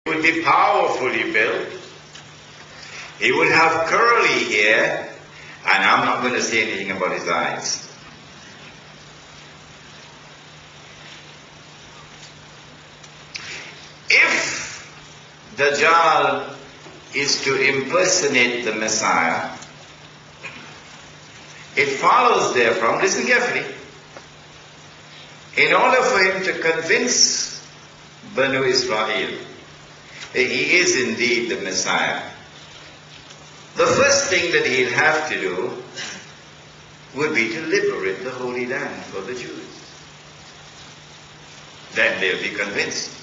would be powerfully built. He would have curly hair, and I'm not going to say anything about his eyes. If Dajjal is to impersonate the Messiah, it follows therefrom, listen carefully, in order for him to convince Banu Israel that he is indeed the Messiah, the first thing that he'll have to do would be to liberate the Holy Land for the Jews. Then they'll be convinced.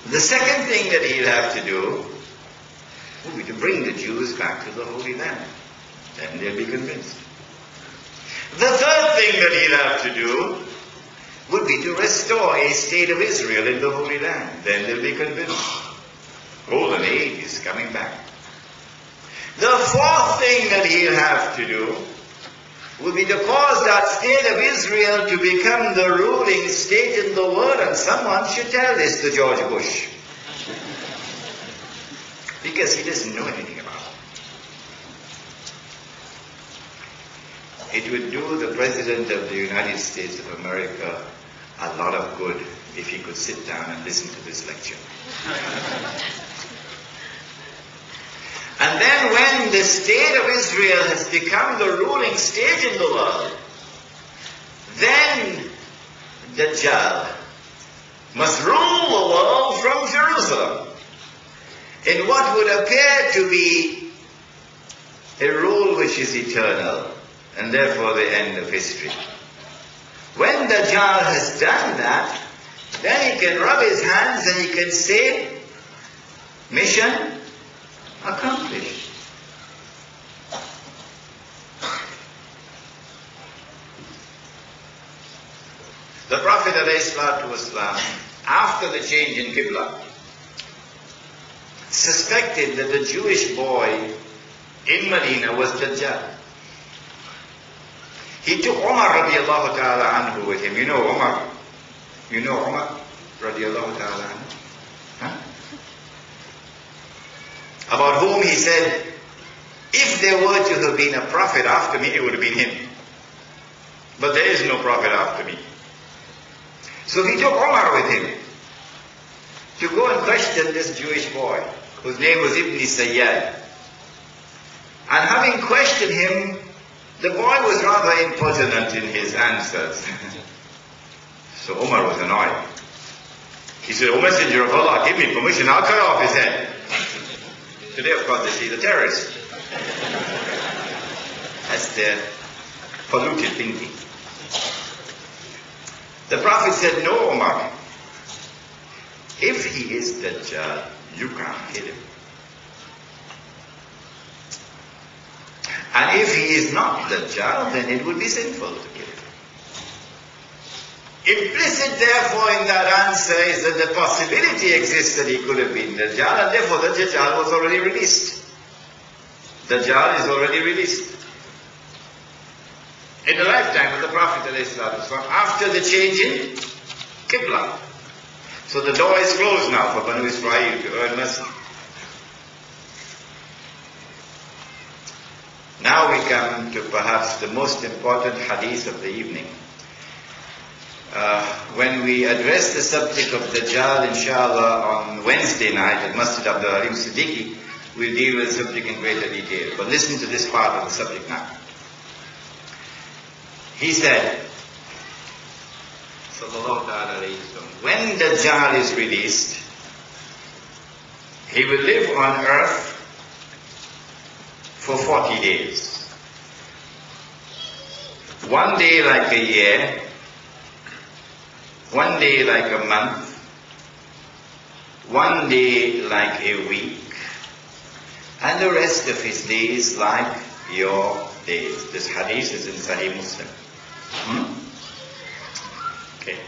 The second thing that he'll have to do would be to bring the Jews back to the Holy Land. Then they'll be convinced. The third thing that he'll have to do would be to restore a state of Israel in the Holy Land. Then they'll be convinced. Golden Age is coming back. The fourth thing that he'll have to do will be to cause that state of Israel to become the ruling state in the world, and someone should tell this to George Bush. Because he doesn't know anything about it. It would do the President of the United States of America a lot of good if he could sit down and listen to this lecture. And then when the state of Israel has become the ruling state in the world, then Dajjal must rule the world from Jerusalem in what would appear to be a rule which is eternal and therefore the end of history. When Dajjal has done that, then he can rub his hands and he can say, mission accomplished. The Prophet ﷺ, after the change in Qibla, suspected that the Jewish boy in Medina was Dajjal. He took Umar radiallahu ta'ala anhu with him. You know Umar? You know Umar radiallahu ta'ala anhu? Huh? About whom he said, if there were to have been a prophet after me, it would have been him. But there is no prophet after me. So he took Umar with him to go and question this Jewish boy, whose name was Ibn Sayyad. And having questioned him, the boy was rather impertinent in his answers. So Umar was annoyed. He said, O Messenger of Allah, give me permission, I'll cut off his head. Today, of course, they see the terrorists. That's their polluted thinking. The Prophet said, no, Umar. If he is Dajjal, you can't kill him. And if he is not Dajjal, then it would be sinful to kill him. Implicit, therefore, in that answer is that the possibility exists that he could have been Dajjal, and therefore the Dajjal was already released. Dajjal is already released. In the lifetime of the Prophet ﷺ, after the change in Qibla. So the door is closed now for Banu Israel to earn mercy. Now we come to perhaps the most important hadith of the evening. When we address the subject of Dajjal, inshallah, on Wednesday night at Masjid Abdul Halim Siddiqui, we'll deal with the subject in greater detail. But listen to this part of the subject now. He said, sallallahu alayhi wa sallam, when Dajjal is released, he will live on earth for 40 days. One day like a year, one day like a month, one day like a week, and the rest of his days like your days. This hadith is in Sahih Muslim. Okay.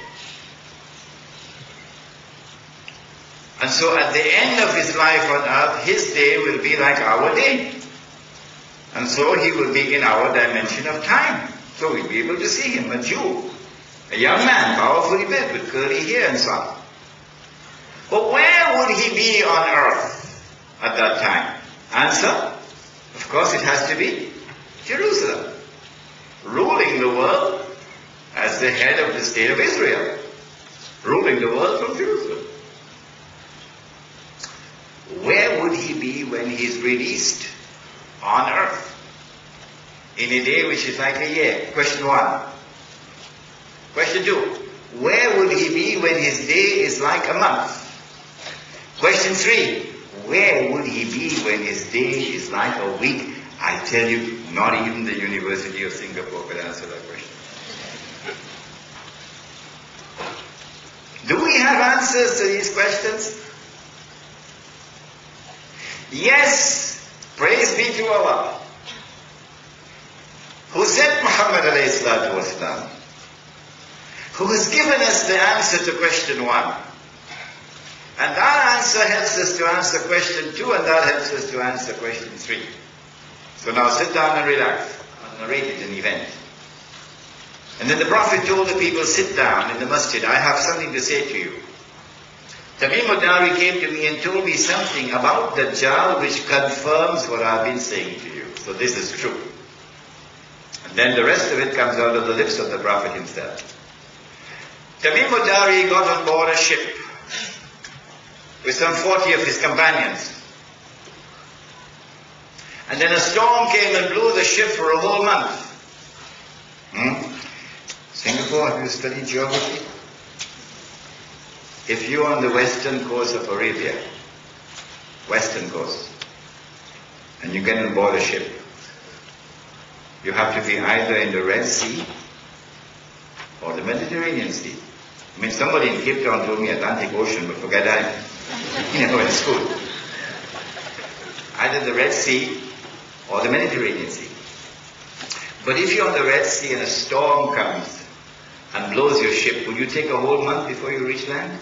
And so at the end of his life on earth, his day will be like our day. And so he will be in our dimension of time. So we'll be able to see him, a Jew, a young man, powerfully built, with curly hair and so on. But where would he be on earth at that time? Answer, of course it has to be Jerusalem, ruling the world as the head of the state of Israel, ruling the world from Jerusalem. Where would he be when he is released on earth? In a day which is like a year. Question 1. Question 2. Where would he be when his day is like a month? Question 3. Where would he be when his day is like a week? I tell you, not even the University of Singapore could answer that question. Do we have answers to these questions? Yes, praise be to Allah, who sent Muhammad alayhi salatu wasalam, who has given us the answer to question 1. And that answer helps us to answer question 2, and that helps us to answer question 3. So now sit down and relax. I've narrated an event. And then the Prophet told the people, sit down in the masjid, I have something to say to you. Tamim al-Dari came to me and told me something about Dajjal which confirms what I've been saying to you. So this is true. And then the rest of it comes out of the lips of the Prophet himself. Tamim al-Dari got on board a ship with some 40 of his companions. And then a storm came and blew the ship for a whole month. Singapore, have you studied geography? If you're on the western coast of Arabia, western coast, and you get on board a ship, you have to be either in the Red Sea or the Mediterranean Sea. I mean, somebody in Cape Town told me Atlantic Ocean, but forget that. In school. Either the Red Sea or the Mediterranean Sea. But if you're on the Red Sea and a storm comes and blows your ship, would you take a whole month before you reach land?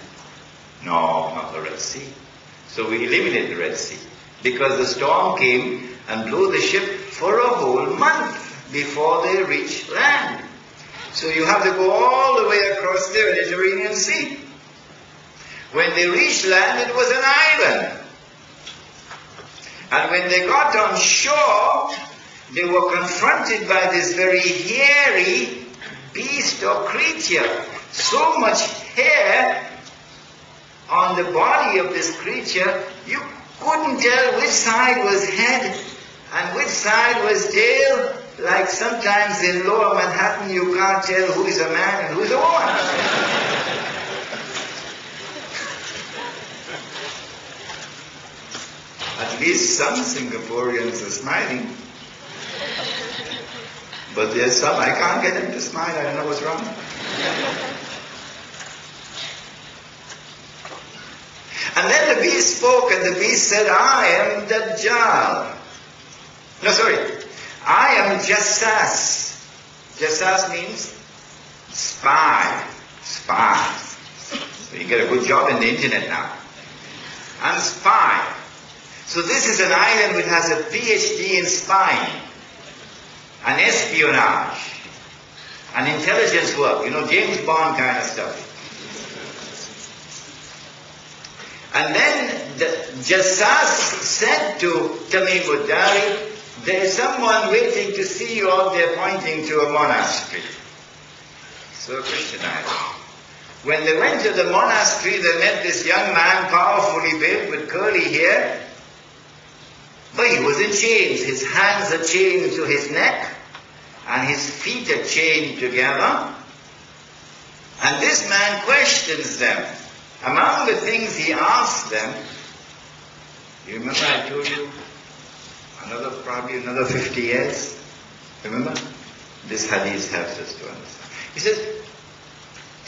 No, not the Red Sea. So we eliminate the Red Sea, because the storm came and blew the ship for a whole month before they reach land. So you have to go all the way across the Mediterranean Sea. When they reached land, it was an island. And when they got on shore, they were confronted by this very hairy beast or creature. So much hair on the body of this creature, you couldn't tell which side was head and which side was tail. Like sometimes in Lower Manhattan, you can't tell who is a man and who is a woman. At least some Singaporeans are smiling. But there's some, I can't get them to smile, I don't know what's wrong. And then the beast spoke, and the beast said, I am Dajjal. No, sorry. I am Jassas. Jassas means spy. Spy. So you get a good job in the internet now. I'm spy. So this is an island which has a PhD in spying, and espionage, and intelligence work, you know, James Bond kind of stuff. And then Jassas said to Tamim al-Dari, there is someone waiting to see you out there, pointing to a monastery. So Christianized. When they went to the monastery, they met this young man, powerfully built with curly hair. But he was in chains. His hands are chained to his neck, and his feet are chained together. And this man questions them. Among the things he asks them, you remember I told you, probably another 50 years? Remember? This hadith helps us to understand. He says,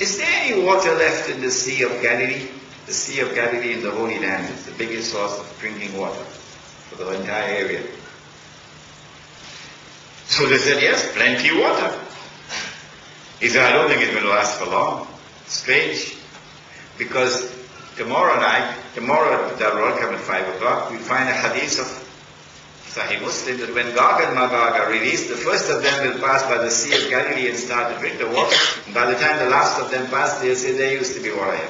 is there any water left in the Sea of Galilee? The Sea of Galilee in the Holy Land is the biggest source of drinking water for the entire area. So they said, yes, plenty of water. He said, I don't think it's going to last for long. Strange. Because tomorrow at Darul Come at 5 o'clock, we find a hadith of Sahih Muslim that when Gog and Magog are released, the first of them will pass by the Sea of Galilee and start to drink the water. And by the time the last of them pass, they'll say there used to be water here.